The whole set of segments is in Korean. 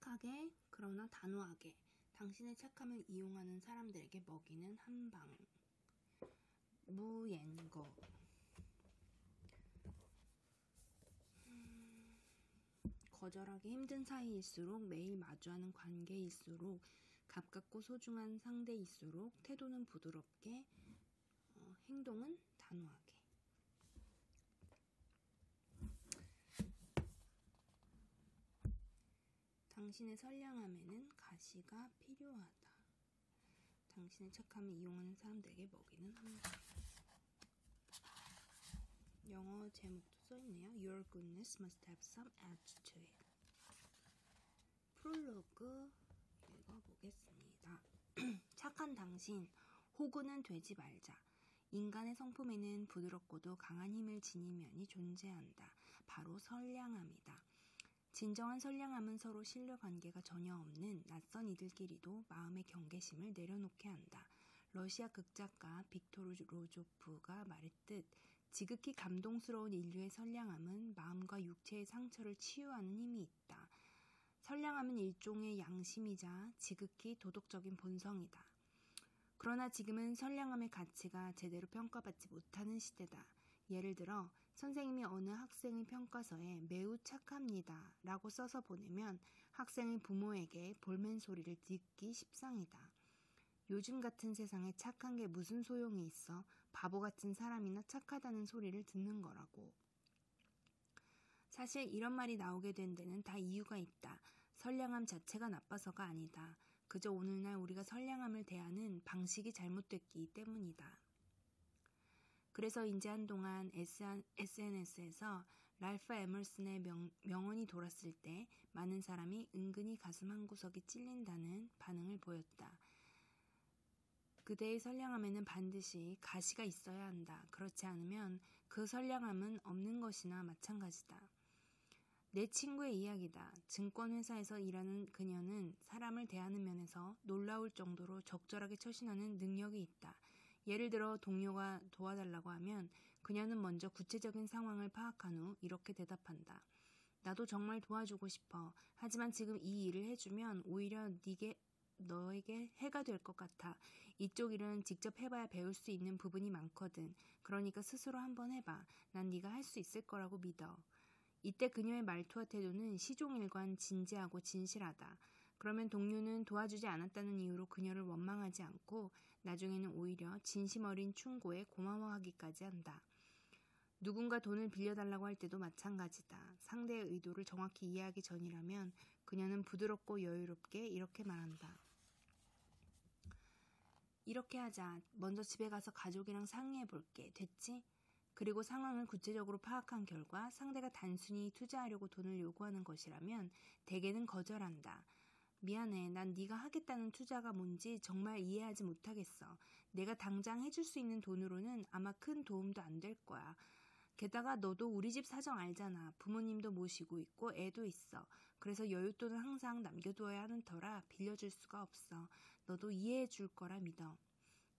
착하게 그러나 단호하게 당신의 착함을 이용하는 사람들에게 먹이는 한방. 무옌거. 거절하기 힘든 사이일수록, 매일 마주하는 관계일수록, 가깝고 소중한 상대일수록 태도는 부드럽게, 행동은 단호하게. 당신의 선량함에는 가시가 필요하다. 당신의 착함을 이용하는 사람들에게 먹이는 한방. 영어 제목도 써있네요. Your goodness must have some edge to it. 프롤로그 읽어보겠습니다. 착한 당신, 호구는 되지 말자. 인간의 성품에는 부드럽고도 강한 힘을 지닌 면이 존재한다. 바로 선량함이다. 진정한 선량함은 서로 신뢰관계가 전혀 없는 낯선 이들끼리도 마음의 경계심을 내려놓게 한다. 러시아 극작가 빅토르 로조프가 말했듯 지극히 감동스러운 인류의 선량함은 마음과 육체의 상처를 치유하는 힘이 있다. 선량함은 일종의 양심이자 지극히 도덕적인 본성이다. 그러나 지금은 선량함의 가치가 제대로 평가받지 못하는 시대다. 예를 들어 선생님이 어느 학생의 평가서에 매우 착합니다 라고 써서 보내면 학생의 부모에게 볼멘 소리를 듣기 십상이다. 요즘 같은 세상에 착한 게 무슨 소용이 있어? 바보 같은 사람이나 착하다는 소리를 듣는 거라고. 사실 이런 말이 나오게 된 데는 다 이유가 있다. 선량함 자체가 나빠서가 아니다. 그저 오늘날 우리가 선량함을 대하는 방식이 잘못됐기 때문이다. 그래서 이제 한동안 SNS에서 랄프 에머슨의 명언이 돌았을 때 많은 사람이 은근히 가슴 한구석이 찔린다는 반응을 보였다. 그대의 선량함에는 반드시 가시가 있어야 한다. 그렇지 않으면 그 선량함은 없는 것이나 마찬가지다. 내 친구의 이야기다. 증권회사에서 일하는 그녀는 사람을 대하는 면에서 놀라울 정도로 적절하게 처신하는 능력이 있다. 예를 들어 동료가 도와달라고 하면 그녀는 먼저 구체적인 상황을 파악한 후 이렇게 대답한다. 나도 정말 도와주고 싶어. 하지만 지금 이 일을 해주면 오히려 너에게 해가 될 것 같아. 이쪽 일은 직접 해봐야 배울 수 있는 부분이 많거든. 그러니까 스스로 한번 해봐. 난 네가 할 수 있을 거라고 믿어. 이때 그녀의 말투와 태도는 시종일관 진지하고 진실하다. 그러면 동료는 도와주지 않았다는 이유로 그녀를 원망하지 않고 나중에는 오히려 진심 어린 충고에 고마워하기까지 한다. 누군가 돈을 빌려달라고 할 때도 마찬가지다. 상대의 의도를 정확히 이해하기 전이라면 그녀는 부드럽고 여유롭게 이렇게 말한다. 이렇게 하자. 먼저 집에 가서 가족이랑 상의해볼게. 됐지? 그리고 상황을 구체적으로 파악한 결과 상대가 단순히 투자하려고 돈을 요구하는 것이라면 대개는 거절한다. 미안해. 난 네가 하겠다는 투자가 뭔지 정말 이해하지 못하겠어. 내가 당장 해줄 수 있는 돈으로는 아마 큰 도움도 안 될 거야. 게다가 너도 우리 집 사정 알잖아. 부모님도 모시고 있고 애도 있어. 그래서 여윳돈을 항상 남겨두어야 하는 터라 빌려줄 수가 없어. 너도 이해해 줄 거라 믿어.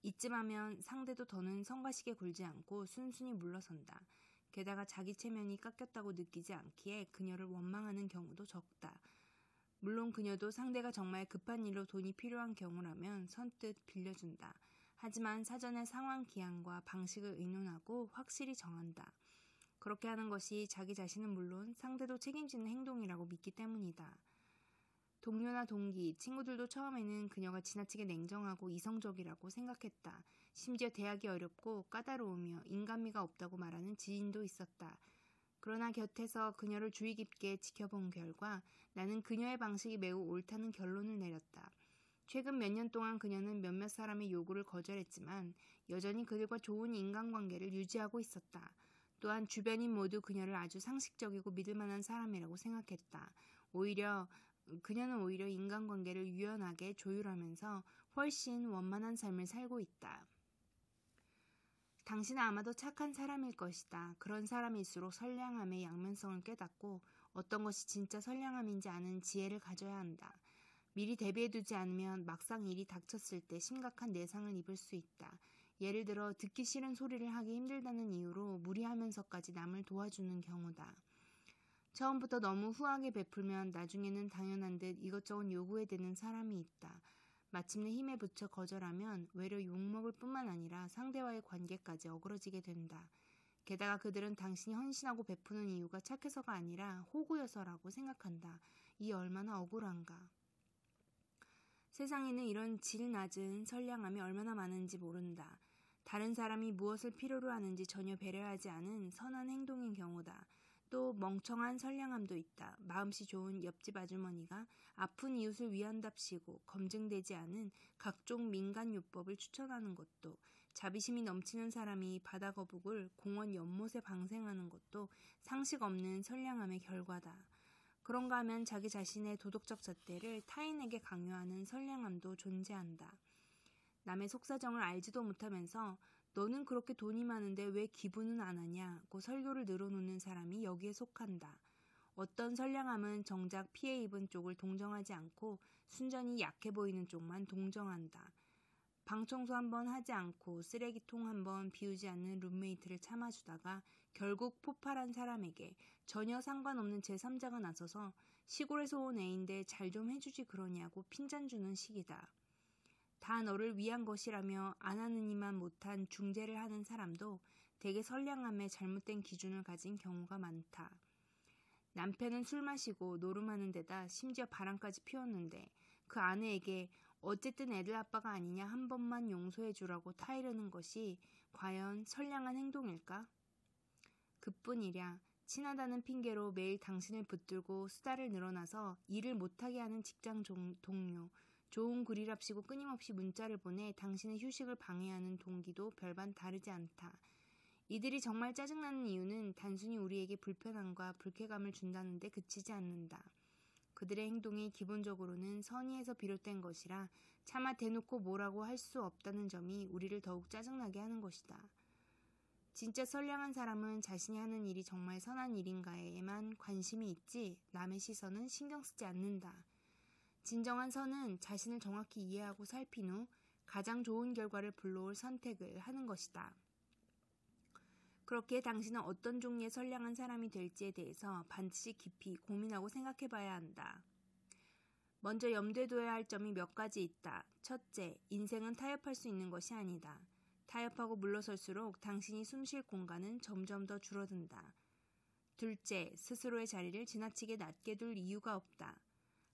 이쯤 하면 상대도 더는 성가시게 굴지 않고 순순히 물러선다. 게다가 자기 체면이 깎였다고 느끼지 않기에 그녀를 원망하는 경우도 적다. 물론 그녀도 상대가 정말 급한 일로 돈이 필요한 경우라면 선뜻 빌려준다. 하지만 사전에 상황 기한과 방식을 의논하고 확실히 정한다. 그렇게 하는 것이 자기 자신은 물론 상대도 책임지는 행동이라고 믿기 때문이다. 동료나 동기, 친구들도 처음에는 그녀가 지나치게 냉정하고 이성적이라고 생각했다. 심지어 대하기 어렵고 까다로우며 인간미가 없다고 말하는 지인도 있었다. 그러나 곁에서 그녀를 주의 깊게 지켜본 결과 나는 그녀의 방식이 매우 옳다는 결론을 내렸다. 최근 몇 년 동안 그녀는 몇몇 사람의 요구를 거절했지만 여전히 그들과 좋은 인간관계를 유지하고 있었다. 또한 주변인 모두 그녀를 아주 상식적이고 믿을만한 사람이라고 생각했다. 그녀는 오히려 인간관계를 유연하게 조율하면서 훨씬 원만한 삶을 살고 있다. 당신은 아마도 착한 사람일 것이다. 그런 사람일수록 선량함의 양면성을 깨닫고 어떤 것이 진짜 선량함인지 아는 지혜를 가져야 한다. 미리 대비해두지 않으면 막상 일이 닥쳤을 때 심각한 내상을 입을 수 있다. 예를 들어 듣기 싫은 소리를 하기 힘들다는 이유로 무리하면서까지 남을 도와주는 경우다. 처음부터 너무 후하게 베풀면 나중에는 당연한 듯 이것저것 요구해 대는 사람이 있다. 마침내 힘에 부쳐 거절하면 외려 욕먹을 뿐만 아니라 상대와의 관계까지 어그러지게 된다. 게다가 그들은 당신이 헌신하고 베푸는 이유가 착해서가 아니라 호구여서라고 생각한다. 이 얼마나 억울한가. 세상에는 이런 질 낮은 선량함이 얼마나 많은지 모른다. 다른 사람이 무엇을 필요로 하는지 전혀 배려하지 않은 선한 행동인 경우다. 또 멍청한 선량함도 있다. 마음씨 좋은 옆집 아주머니가 아픈 이웃을 위한답시고 검증되지 않은 각종 민간요법을 추천하는 것도, 자비심이 넘치는 사람이 바다거북을 공원 연못에 방생하는 것도 상식 없는 선량함의 결과다. 그런가 하면 자기 자신의 도덕적 잣대를 타인에게 강요하는 선량함도 존재한다. 남의 속사정을 알지도 못하면서 너는 그렇게 돈이 많은데 왜 기부는 안 하냐고 설교를 늘어놓는 사람이 여기에 속한다. 어떤 선량함은 정작 피해 입은 쪽을 동정하지 않고 순전히 약해 보이는 쪽만 동정한다. 방 청소 한번 하지 않고 쓰레기통 한번 비우지 않는 룸메이트를 참아주다가 결국 폭발한 사람에게 전혀 상관없는 제3자가 나서서 시골에서 온 애인데 잘 좀 해주지 그러냐고 핀잔 주는 식이다. 다 너를 위한 것이라며 안 하느니만 못한 중재를 하는 사람도 대개 선량함에 잘못된 기준을 가진 경우가 많다. 남편은 술 마시고 노름하는 데다 심지어 바람까지 피웠는데 그 아내에게 어쨌든 애들 아빠가 아니냐 한 번만 용서해주라고 타이르는 것이 과연 선량한 행동일까? 그뿐이랴. 친하다는 핑계로 매일 당신을 붙들고 수다를 늘어나서 일을 못하게 하는 직장 동료, 좋은 글이랍시고 끊임없이 문자를 보내 당신의 휴식을 방해하는 동기도 별반 다르지 않다. 이들이 정말 짜증나는 이유는 단순히 우리에게 불편함과 불쾌감을 준다는 데 그치지 않는다. 그들의 행동이 기본적으로는 선의에서 비롯된 것이라 차마 대놓고 뭐라고 할 수 없다는 점이 우리를 더욱 짜증나게 하는 것이다. 진짜 선량한 사람은 자신이 하는 일이 정말 선한 일인가에만 관심이 있지 남의 시선은 신경 쓰지 않는다. 진정한 선은 자신을 정확히 이해하고 살핀 후 가장 좋은 결과를 불러올 선택을 하는 것이다. 그렇게 당신은 어떤 종류의 선량한 사람이 될지에 대해서 반드시 깊이 고민하고 생각해 봐야 한다. 먼저 염두에 둬야 할 점이 몇 가지 있다. 첫째, 인생은 타협할 수 있는 것이 아니다. 타협하고 물러설수록 당신이 숨쉴 공간은 점점 더 줄어든다. 둘째, 스스로의 자리를 지나치게 낮게 둘 이유가 없다.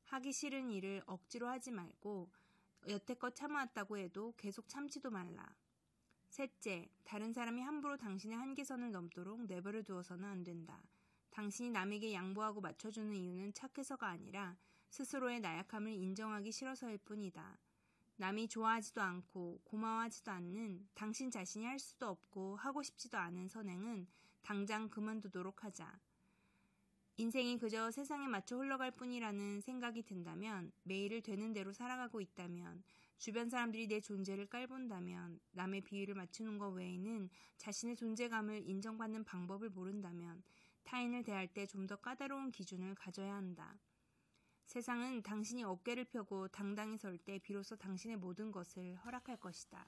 하기 싫은 일을 억지로 하지 말고 여태껏 참아왔다고 해도 계속 참지도 말라. 셋째, 다른 사람이 함부로 당신의 한계선을 넘도록 내버려 두어서는 안 된다. 당신이 남에게 양보하고 맞춰주는 이유는 착해서가 아니라 스스로의 나약함을 인정하기 싫어서일 뿐이다. 남이 좋아하지도 않고 고마워하지도 않는 당신 자신이 할 수도 없고 하고 싶지도 않은 선행은 당장 그만두도록 하자. 인생이 그저 세상에 맞춰 흘러갈 뿐이라는 생각이 든다면, 매일을 되는 대로 살아가고 있다면, 주변 사람들이 내 존재를 깔본다면, 남의 비위를 맞추는 것 외에는 자신의 존재감을 인정받는 방법을 모른다면 타인을 대할 때 좀 더 까다로운 기준을 가져야 한다. 세상은 당신이 어깨를 펴고 당당히 설 때 비로소 당신의 모든 것을 허락할 것이다.